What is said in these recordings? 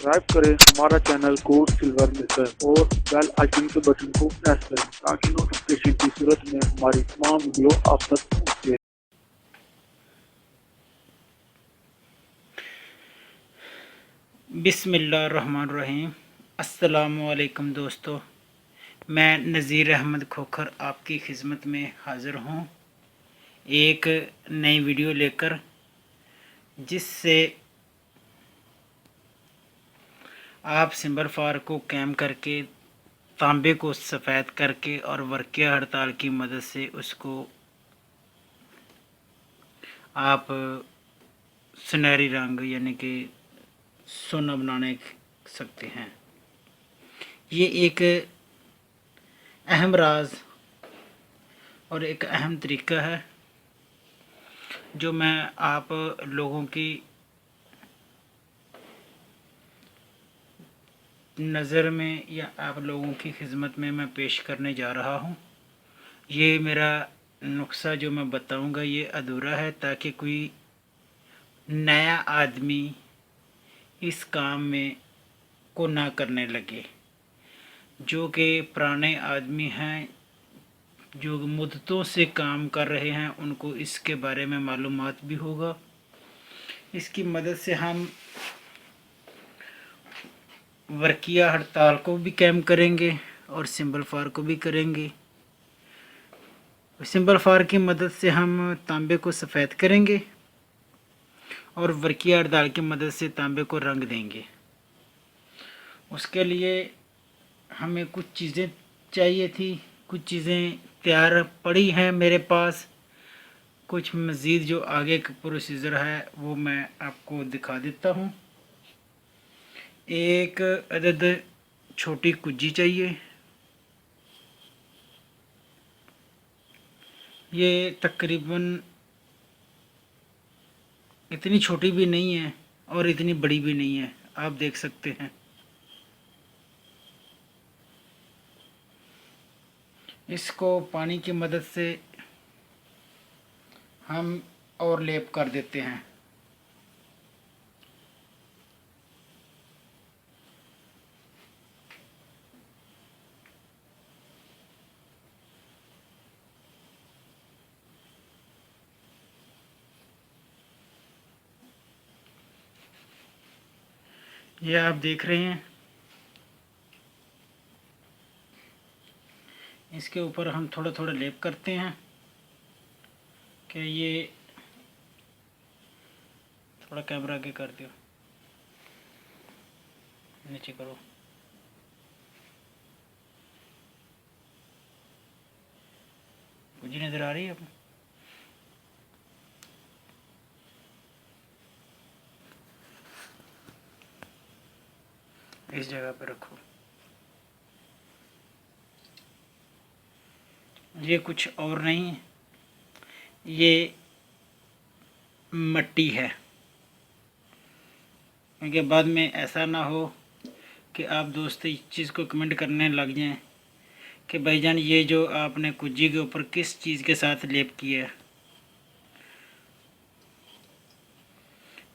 Subscribe करें हमारा channel code silver maker और बेल आइकन के बटन को प्रेस करें ताकि नोटिफिकेशन की सूरत में हमारी तमाम वीडियो आप तक पहुंचे। बिस्मिल्लाहिर्रहमानिर्रहीम। अस्सलामुअलैकुम दोस्तों, मैं नज़ीर अहमद खोखर आपकी खिदमत में हाज़िर हूँ एक नई वीडियो लेकर, जिससे आप सिंबल फार को कैम करके, तांबे को सफ़ेद करके और वर्किया हड़ताल की मदद से उसको आप सुनहरी रंग यानी कि सोना बनाने सकते हैं। ये एक अहम राज और एक अहम तरीका है जो मैं आप लोगों की नज़र में या आप लोगों की खिदमत में मैं पेश करने जा रहा हूँ। ये मेरा नुस्खा जो मैं बताऊँगा ये अधूरा है, ताकि कोई नया आदमी इस काम में को ना करने लगे। जो कि पुराने आदमी हैं, जो मुद्दतों से काम कर रहे हैं, उनको इसके बारे में मालूमात भी होगा। इसकी मदद से हम वर्किया हड़ताल को भी कैम करेंगे और सिंबल फार को भी करेंगे। सिंबल फार की मदद से हम तांबे को सफ़ेद करेंगे और वर्किया हड़ताल की मदद से तांबे को रंग देंगे। उसके लिए हमें कुछ चीज़ें चाहिए थी, कुछ चीज़ें तैयार पड़ी हैं मेरे पास। कुछ मज़ीद जो आगे का प्रोसीजर है वो मैं आपको दिखा देता हूँ। एक अदद छोटी कुज्जी चाहिए। ये तकरीबन इतनी छोटी भी नहीं है और इतनी बड़ी भी नहीं है, आप देख सकते हैं। इसको पानी की मदद से हम और लेप कर देते हैं। ये आप देख रहे हैं, इसके ऊपर हम थोड़ा थोड़ा लेप करते हैं कि ये थोड़ा कैमरा आगे कर दो, नीचे करो। कुछ नज़र आ रही है आपको? इस जगह पे रखो। ये कुछ और नहीं, ये मट्टी है। क्योंकि बाद में ऐसा ना हो कि आप दोस्त इस चीज़ को कमेंट करने लग जाएं कि भाईजान ये जो आपने कुज्जी के ऊपर किस चीज़ के साथ लेप किया है।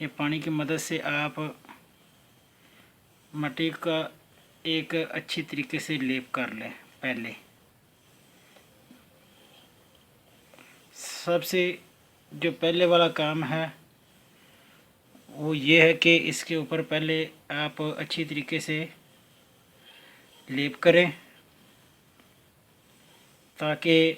ये पानी की मदद से आप मट्टी का एक अच्छी तरीके से लेप कर लें। पहले सबसे जो पहले वाला काम है वो ये है कि इसके ऊपर पहले आप अच्छी तरीके से लेप करें, ताकि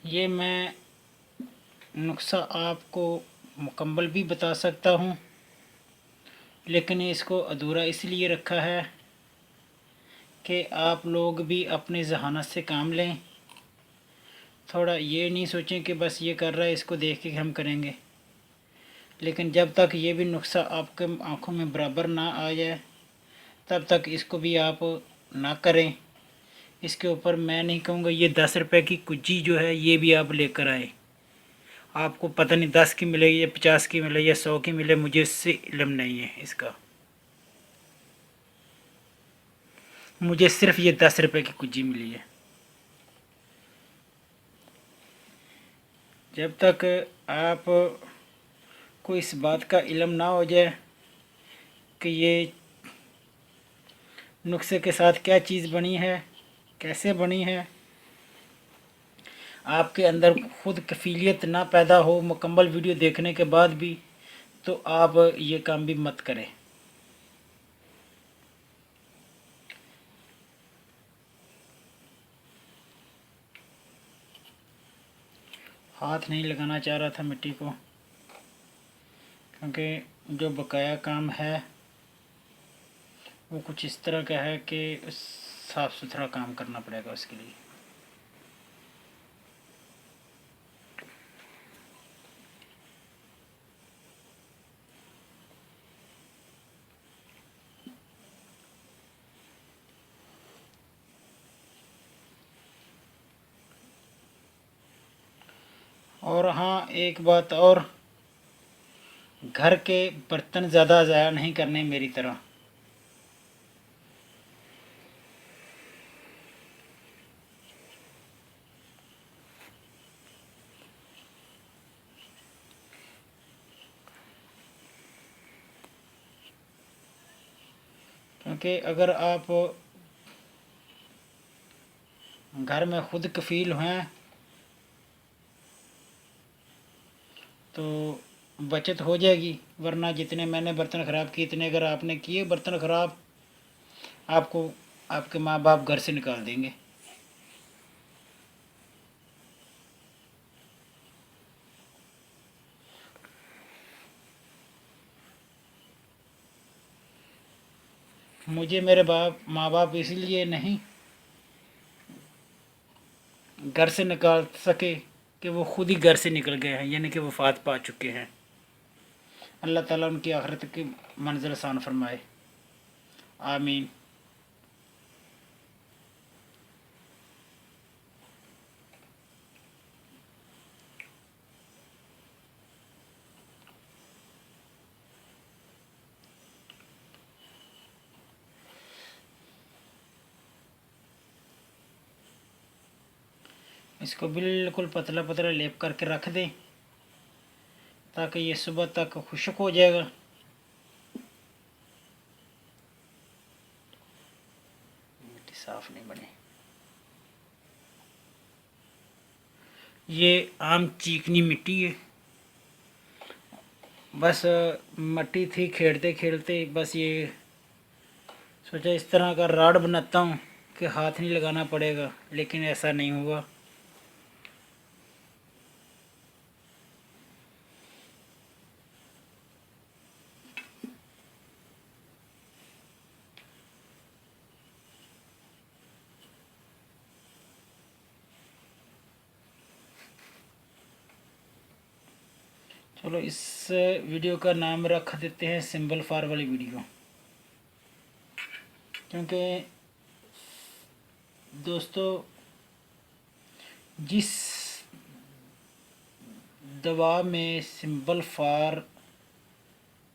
ये मैं नुस्खा आपको मुकम्मल भी बता सकता हूँ, लेकिन इसको अधूरा इसलिए रखा है कि आप लोग भी अपने जहानत से काम लें। थोड़ा ये नहीं सोचें कि बस ये कर रहा है इसको देख के हम करेंगे। लेकिन जब तक ये भी नुस्खा आपके आँखों में बराबर ना आ जाए तब तक इसको भी आप ना करें। इसके ऊपर मैं नहीं कहूँगा ये 10 रुपए की कुज्जी जो है ये भी आप लेकर आए। आपको पता नहीं 10 की मिले या 50 की मिले या 100 की मिले, मुझे इससे इल्म नहीं है इसका। मुझे सिर्फ ये 10 रुपए की कुज्जी मिली है। जब तक आप को इस बात का इल्म ना हो जाए कि ये नुस्खे के साथ क्या चीज़ बनी है, कैसे बनी है, आपके अंदर खुद कफ़ीलियत ना पैदा हो मुकम्मल वीडियो देखने के बाद भी, तो आप ये काम भी मत करें। हाथ नहीं लगाना चाह रहा था मिट्टी को, क्योंकि जो बकाया काम है वो कुछ इस तरह का है कि साफ़ सुथरा काम करना पड़ेगा उसके लिए। और हाँ, एक बात और, घर के बर्तन ज़्यादा ज़ाया नहीं करने मेरी तरह। क्योंकि अगर आप घर में खुद कफ़ील हैं तो बचत हो जाएगी, वरना जितने मैंने बर्तन ख़राब किए इतने अगर आपने किए बर्तन ख़राब, आपको आपके माँ बाप घर से निकाल देंगे। मुझे मेरे माँ बाप इसलिए नहीं घर से निकाल सके कि वो खुद ही घर से निकल गए हैं, यानी कि वफ़ात पा चुके हैं। अल्लाह ताला उनकी आखिरत की मंजिल आसान फरमाए, आमीन। इसको बिल्कुल पतला पतला लेप करके रख दें ताकि ये सुबह तक खुश्क हो जाएगा। मिट्टी साफ नहीं बने। ये आम चीकनी मिट्टी है, बस मिट्टी थी खेलते खेलते, बस ये सोचा इस तरह का राड बनाता हूँ कि हाथ नहीं लगाना पड़ेगा, लेकिन ऐसा नहीं हुआ। चलो इस वीडियो का नाम रख देते हैं सिंबल फार वाली वीडियो, क्योंकि दोस्तों जिस दवा में सिंबल फार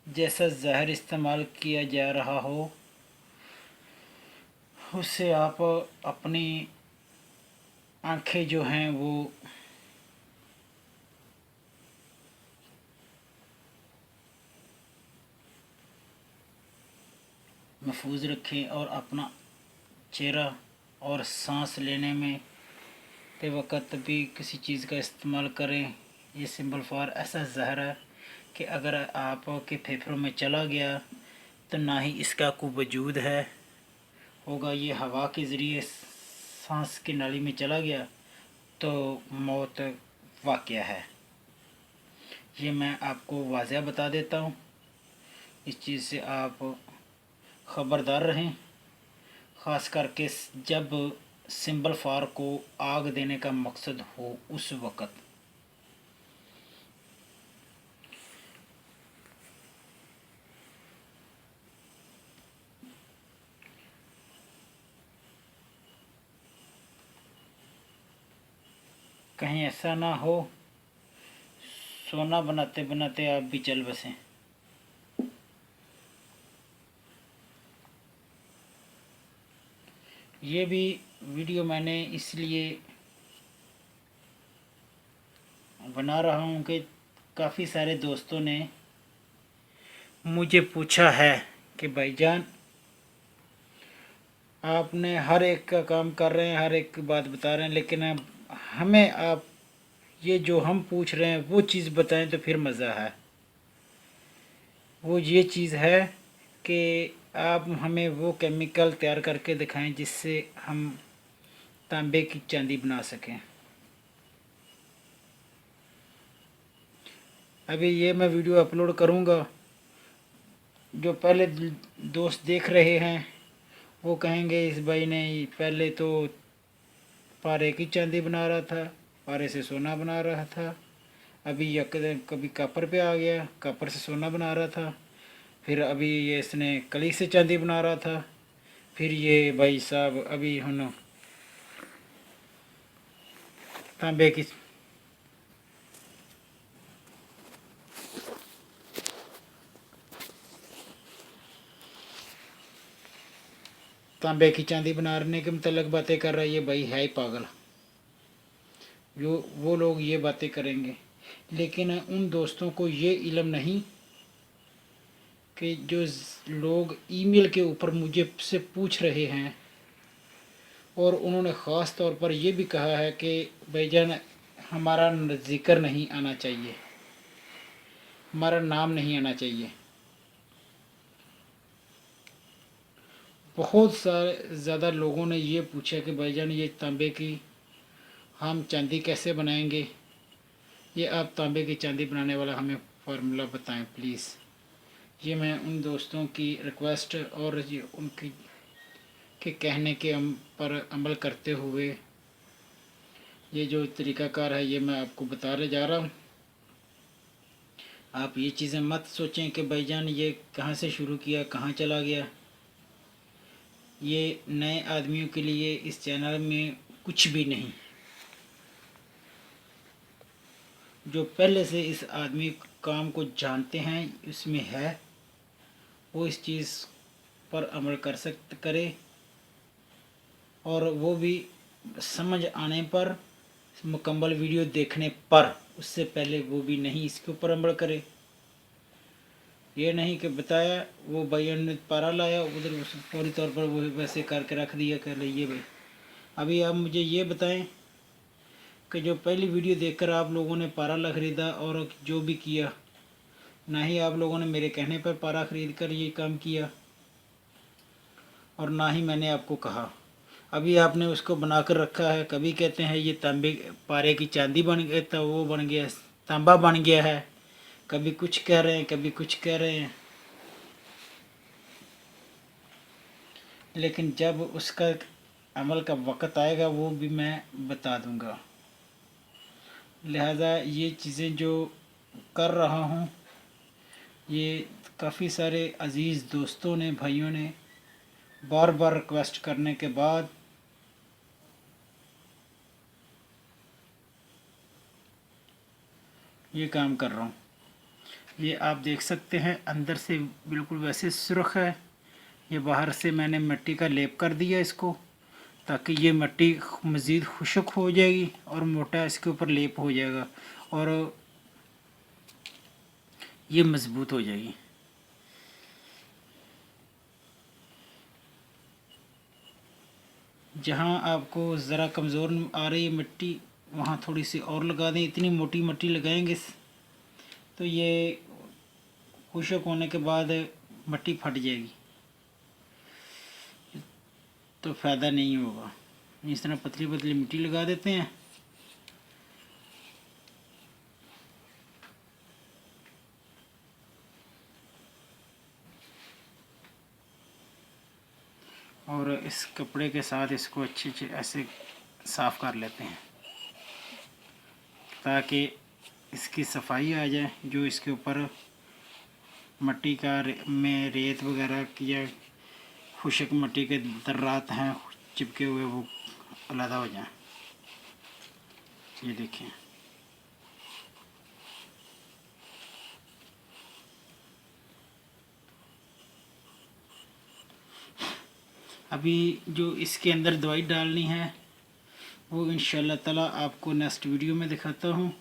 जैसा जहर इस्तेमाल किया जा रहा हो उससे आप अपनी आँखें जो हैं वो महफूज रखें और अपना चेहरा और सांस लेने में के वक़्त भी किसी चीज़ का इस्तेमाल करें। ये सिंबल फार ऐसा जहर है कि अगर आपके फेफड़ों में चला गया तो ना ही इसका कोई वजूद है होगा, ये हवा के ज़रिए सांस की नाली में चला गया तो मौत वाक़या है। ये मैं आपको वाज़ह बता देता हूँ, इस चीज़ से आप ख़बरदार रहें, ख़ास करके जब सिंबल फार को आग देने का मकसद हो उस वक़्त। कहीं ऐसा ना हो सोना बनाते बनाते आप भी चल बसें। ये भी वीडियो मैंने इसलिए बना रहा हूँ कि काफ़ी सारे दोस्तों ने मुझे पूछा है कि भाईजान आपने हर एक का काम कर रहे हैं, हर एक की बात बता रहे हैं, लेकिन अब हमें आप ये जो हम पूछ रहे हैं वो चीज़ बताएं तो फिर मज़ा है। वो ये चीज़ है कि आप हमें वो केमिकल तैयार करके दिखाएं जिससे हम तांबे की चांदी बना सकें। अभी ये मैं वीडियो अपलोड करूँगा, जो पहले दोस्त देख रहे हैं वो कहेंगे इस भाई ने पहले तो पारे की चांदी बना रहा था, पारे से सोना बना रहा था, अभी यकदम कभी कॉपर पे आ गया, कॉपर से सोना बना रहा था, फिर अभी ये इसने कली से चांदी बना रहा था, फिर ये भाई साहब अभी हम तांबे की चांदी बनाने के मतलब बातें कर रहा है। ये भाई है ही पागल जो वो लोग ये बातें करेंगे, लेकिन उन दोस्तों को ये इल्म नहीं कि जो लोग ईमेल के ऊपर मुझे से पूछ रहे हैं, और उन्होंने ख़ास तौर पर यह भी कहा है कि भाईजान हमारा जिक्र नहीं आना चाहिए, हमारा नाम नहीं आना चाहिए। बहुत सारे ज़्यादा लोगों ने ये पूछा कि भाईजान ये तांबे की हम चांदी कैसे बनाएंगे, ये आप तांबे की चांदी बनाने वाला हमें फार्मूला बताएं प्लीज़। ये मैं उन दोस्तों की रिक्वेस्ट और ये उनकी के कहने के पर अमल करते हुए ये जो तरीक़ाकार है ये मैं आपको बताने जा रहा हूँ। आप ये चीज़ें मत सोचें कि भाईजान ये कहाँ से शुरू किया कहाँ चला गया। ये नए आदमियों के लिए इस चैनल में कुछ भी नहीं। जो पहले से इस आदमी काम को जानते हैं इसमें है, वो इस चीज़ पर अमल करे, और वो भी समझ आने पर, मुकम्मल वीडियो देखने पर। उससे पहले वो भी नहीं इसके ऊपर अमल करे। ये नहीं कि बताया वो भाई ने पारा लाया उधर फौरी तौर पर वो वैसे करके रख दिया कर लीजिए भाई। अभी आप मुझे ये बताएं कि जो पहली वीडियो देखकर आप लोगों ने पारा ला ख़रीदा और जो भी किया, ना ही आप लोगों ने मेरे कहने पर पारा ख़रीद कर ये काम किया, और ना ही मैंने आपको कहा। अभी आपने उसको बनाकर रखा है, कभी कहते हैं ये तांबे पारे की चांदी बन गया, तो वो बन गया तांबा बन गया है, कभी कुछ कह रहे हैं कभी कुछ कह रहे हैं। लेकिन जब उसका अमल का वक़्त आएगा वो भी मैं बता दूंगा। लिहाजा ये चीज़ें जो कर रहा हूँ, ये काफ़ी सारे अज़ीज़ दोस्तों ने, भाइयों ने बार बार रिक्वेस्ट करने के बाद ये काम कर रहा हूँ। ये आप देख सकते हैं अंदर से बिल्कुल वैसे सुर्ख है। ये बाहर से मैंने मिट्टी का लेप कर दिया इसको, ताकि ये मिट्टी मज़ीद खुश्क हो जाएगी और मोटा इसके ऊपर लेप हो जाएगा और ये मज़बूत हो जाएगी। जहाँ आपको ज़रा कमज़ोर आ रही है मिट्टी, वहाँ थोड़ी सी और लगा दें। इतनी मोटी मिट्टी लगाएंगे तो ये खुश्क होने के बाद मिट्टी फट जाएगी, तो फ़ायदा नहीं होगा। इस तरह पतली पतली मिट्टी लगा देते हैं। और इस कपड़े के साथ इसको अच्छे से ऐसे साफ़ कर लेते हैं ताकि इसकी सफाई आ जाए। जो इसके ऊपर मिट्टी का में रेत वगैरह या खुश्क मिट्टी के दर्रात हैं चिपके हुए, वो अलग हो जाएं। ये देखें, अभी जो इसके अंदर दवाई डालनी है वो इंशाल्लाह ताला आपको नेक्स्ट वीडियो में दिखाता हूँ।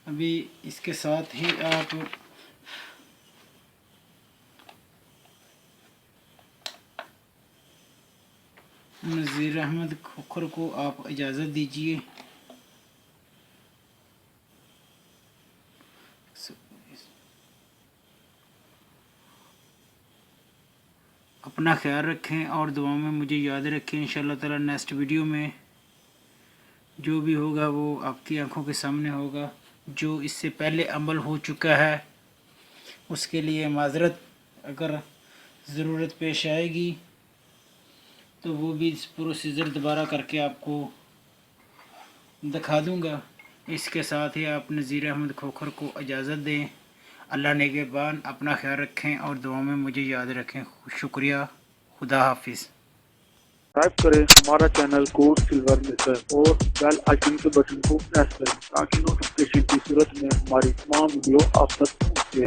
अभी इसके साथ ही आप नज़ीर अहमद खोखर को आप इजाज़त दीजिए। अपना ख्याल रखें और दुआ में मुझे याद रखें। इंशाल्लाह ताला नेक्स्ट वीडियो में जो भी होगा वो आपकी आंखों के सामने होगा। जो इससे पहले अमल हो चुका है उसके लिए माज़रत, अगर ज़रूरत पेश आएगी तो वो भी इस प्रोसीजर दोबारा करके आपको दिखा दूंगा। इसके साथ ही आप नज़ीर अहमद खोखर को इजाज़त दें। अल्लाह निगहबान, अपना ख्याल रखें और दुआ में मुझे याद रखें। शुक्रिया, खुदा हाफिज़। सब्सक्राइब करें हमारा चैनल कोर्स सिल्वर मेकर और बेल आइकन के बटन को प्रेस करें ताकि नोटिफिकेशन की सूरत में हमारी तमाम वीडियो आप तक पहुँचे।